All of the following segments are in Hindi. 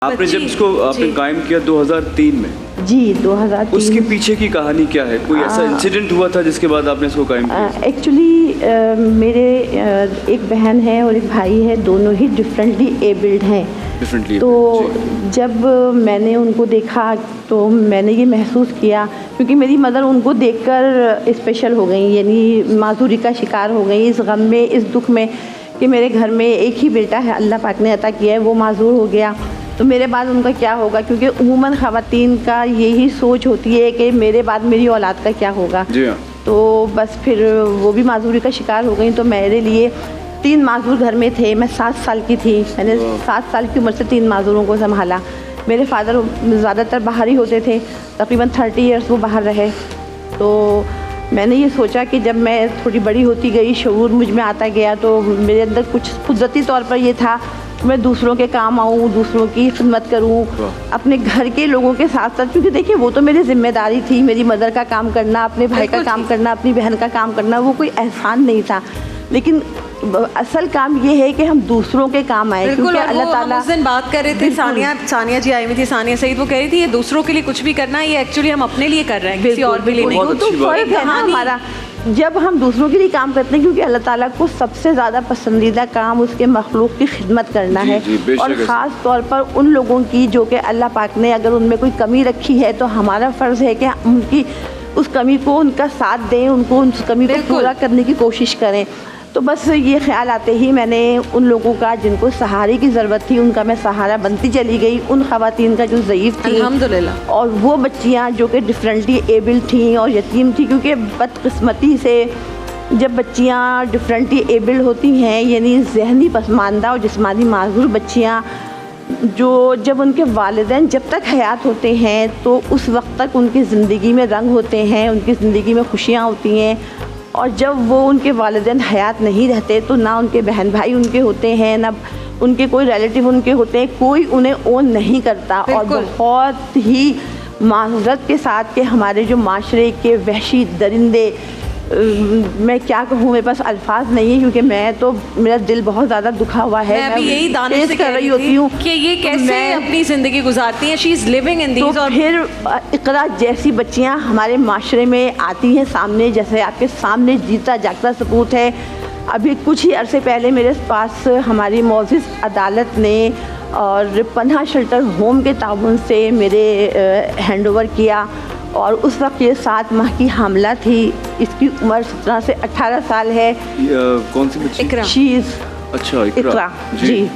आपने जब इसको आपने कायम किया 2003 में जी 2003। उसके पीछे की कहानी क्या है? कोई ऐसा इंसिडेंट हुआ था जिसके बाद आपने इसको कायम किया? एक्चुअली मेरे एक बहन है और एक भाई है, दोनों ही डिफरेंटली एबल्ड हैं। तो जब मैंने उनको देखा तो मैंने ये महसूस किया, क्योंकि मेरी मदर उनको देखकर स्पेशल हो गई, यानी माजूरी का शिकार हो गई, इस गम में, इस दुख में कि मेरे घर में एक ही बेटा है, अल्लाह पाक ने अता किया है, वो माजूर हो गया, तो मेरे बाद उनका क्या होगा। क्योंकि उमूमन ख़वातीन का यही सोच होती है कि मेरे बाद मेरी औलाद का क्या होगा। जी हाँ। तो बस फिर वो भी माजूरी का शिकार हो गई। तो मेरे लिए 3 माजूर घर में थे। मैं 7 साल की थी, मैंने 7 साल की उम्र से 3 माजूरों को संभाला। मेरे फादर ज़्यादातर बाहर ही होते थे, तकरीबन 30 इयर्स वो बाहर रहे। तो मैंने ये सोचा कि जब मैं थोड़ी बड़ी होती गई, शऊर मुझ में आता गया, तो मेरे अंदर कुछ कुदरती तौर पर ये था मैं दूसरों के काम आऊँ, दूसरों की खिदमत करूँ, अपने घर के लोगों के साथ साथ। क्योंकि देखिए वो तो मेरी जिम्मेदारी थी, मेरी मदर का काम करना, अपने भाई का काम करना, अपनी बहन का काम करना, वो कोई एहसान नहीं था। लेकिन असल काम ये है कि हम दूसरों के काम आए, क्योंकि अल्लाह ताला। हम उस दिन बात कर रहे थे, सानिया जी आई हुई थी, सानिया सईद, वो कह रही थी ये दूसरों के लिए कुछ भी करना है, ये एक्चुअली हम अपने लिए कर रहे हैं, किसी और के लिए नहीं। तो फर्क है ना हमारा, जब हम दूसरों के लिए काम करते हैं, क्योंकि अल्लाह ताला को सबसे ज़्यादा पसंदीदा काम उसके मखलूक की खिदमत करना है। और ख़ास तौर पर उन लोगों की जो कि अल्लाह पाक ने अगर उनमें कोई कमी रखी है, तो हमारा फ़र्ज़ है कि उनकी उस कमी को, उनका साथ दें, उनको उस कमी को पूरा करने की कोशिश करें। तो बस ये ख्याल आते ही मैंने उन लोगों का जिनको सहारे की ज़रूरत थी, उनका मैं सहारा बनती चली गई। उन ख़वातीन का जो ज़ईफ़ थी, अल्हम्दुलिल्लाह, और वो बच्चियाँ जो कि डिफरेंटली एबल्ड थी और यतीम थी। क्योंकि बदकिस्मती से जब बच्चियाँ डिफरेंटली एबल्ड होती हैं, यानी जहनी पसमानदा और जिस्मानी माजूर बच्चियाँ, जो जब उनके वालिदैन जब तक हयात होते हैं, तो उस वक्त तक उनकी ज़िंदगी में रंग होते हैं, उनकी ज़िंदगी में खुशियाँ होती हैं। और जब वो उनके वालिदैन हयात नहीं रहते, तो ना उनके बहन भाई उनके होते हैं, ना उनके कोई रिलेटिव उनके होते हैं, कोई उन्हें ओन नहीं करता। और बहुत ही माज़रत के साथ कि हमारे जो माशरे के वहशी दरिंदे, मैं क्या कहूँ, मेरे पास अल्फाज नहीं है, क्योंकि मैं तो, मेरा दिल बहुत ज़्यादा दुखा हुआ है। मैं भी यही दानिश से कर रही होती हूँ कि ये कैसे अपनी ज़िंदगी गुजारती हैं, she is living in these. और फिर इकरा जैसी बच्चियाँ हमारे माशरे में आती हैं सामने, जैसे आपके सामने जीता जागता सबूत है। अभी कुछ ही अरसे पहले मेरे पास हमारी मौजिज़ अदालत ने और पन्हा शेल्टर होम के ताउन से मेरे हैंड ओवर किया। और उस वक्त ये 7 माह की हामला थी, इसकी उम्र 17 से 18 साल है। कौन सी बच्ची? इकरा। अच्छा, इकरा जी।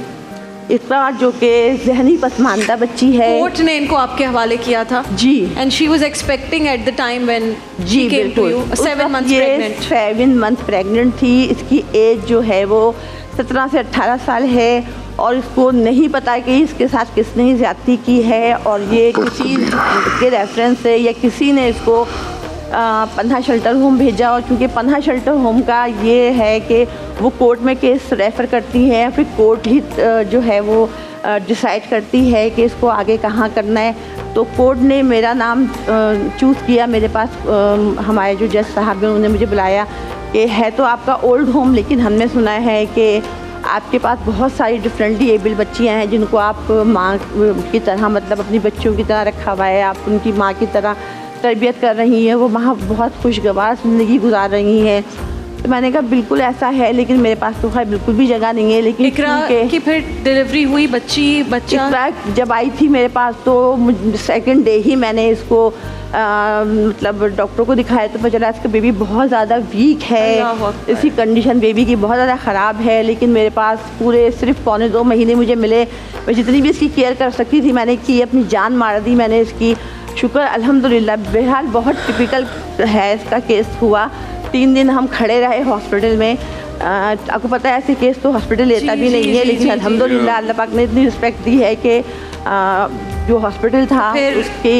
इकरा जो कि जहनी पसमानदा बच्ची है। कोर्ट ने इनको आपके हवाले किया था जी। And she was expecting at the time when जी बिल्कुल 7 months प्रेग्नेंट। 7 मंथ प्रेग्नेंट थी। इसकी एज जो है वो 17 से 18 साल है, और इसको नहीं पता कि इसके साथ किसने ज़्यादती की है, और ये किसी के रेफरेंस से या किसी ने इसको पन्हा शेल्टर होम भेजा। और क्योंकि पन्हा शेल्टर होम का ये है कि वो कोर्ट में केस रेफ़र करती है, फिर कोर्ट ही जो है वो डिसाइड करती है कि इसको आगे कहाँ करना है। तो कोर्ट ने मेरा नाम चूज़ किया। मेरे पास हमारे जो जज साहब हैं, उन्होंने मुझे बुलाया कि है तो आपका ओल्ड होम, लेकिन हमने सुना है कि आपके पास बहुत सारी डिफरेंटली एबल बच्चियाँ हैं जिनको आप माँ की तरह, मतलब अपनी बच्चों की तरह रखा हुआ है, आप उनकी माँ की तरह तरबियत कर रही हैं, वो वहाँ बहुत खुशगवार ज़िंदगी गुजार रही हैं। तो मैंने कहा बिल्कुल ऐसा है, लेकिन मेरे पास तो खैर बिल्कुल भी जगह नहीं है। लेकिन इकरा की फिर डिलीवरी हुई, बच्चा जब आई थी मेरे पास, तो सेकंड डे ही मैंने इसको मतलब डॉक्टर को दिखाया, तो पता चला इसका बेबी बहुत ज़्यादा वीक है, इसकी कंडीशन बेबी की बहुत ज़्यादा ख़राब है। लेकिन मेरे पास पूरे सिर्फ 1.25 महीने मुझे मिले। मैं जितनी भी इसकी केयर कर सकती थी मैंने की, अपनी जान मार दी मैंने इसकी। शुक्र अल्हम्दुलिल्लाह। बहरहाल बहुत टिपिकल है इसका केस हुआ। 3 दिन हम खड़े रहे हॉस्पिटल में। आपको पता है ऐसे केस तो हॉस्पिटल लेता भी नहीं है, लेकिन अल्हम्दुलिल्लाह अल्लाह पाक ने इतनी रिस्पेक्ट दी है कि जो हॉस्पिटल था उसके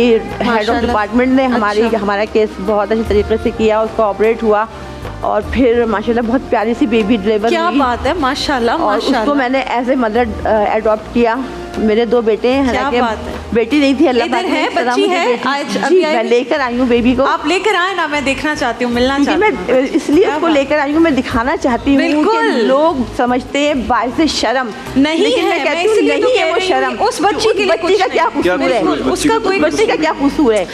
हेड ऑफ डिपार्टमेंट ने हमारा केस बहुत अच्छे तरीके से किया, उसको ऑपरेट हुआ, और फिर माशाल्लाह बहुत प्यारी सी बेबी डिलीवर हुई। क्या बात है, माशाल्लाह और माशाल्लाह। उसको मैंने एज ए मदर एडॉप्ट किया। मेरे 2 बेटे हैं, क्या हालांकि बात है। बेटी नहीं थी, अल्लाह इधर पाक ने है, इस तरह बच्ची मुझे है, बेटी- आज जी, अभी आई मैं हुई? लेकर आई हूँ बेबी को। आप लेकर आए ना, मैं देखना चाहती हूँ, मिलना क्योंकि चाहती मैं हूँ। इसलिए क्या उसको बात। लेकर आई हूँ, मैं दिखाना चाहती हूँ बिल्कुल। कि लोग समझते हैं बाइसे शर्म नहीं लेकिन है, मैं मैं कहती हूँ इसलिए तो नहीं कह है वो रही हूँ, शर्म। उस बच्ची के लिए बच्ची कुछ का क्या नहीं। कसूर है, बिल्कुल, उसका कोई बच्ची का क्या कसूर है।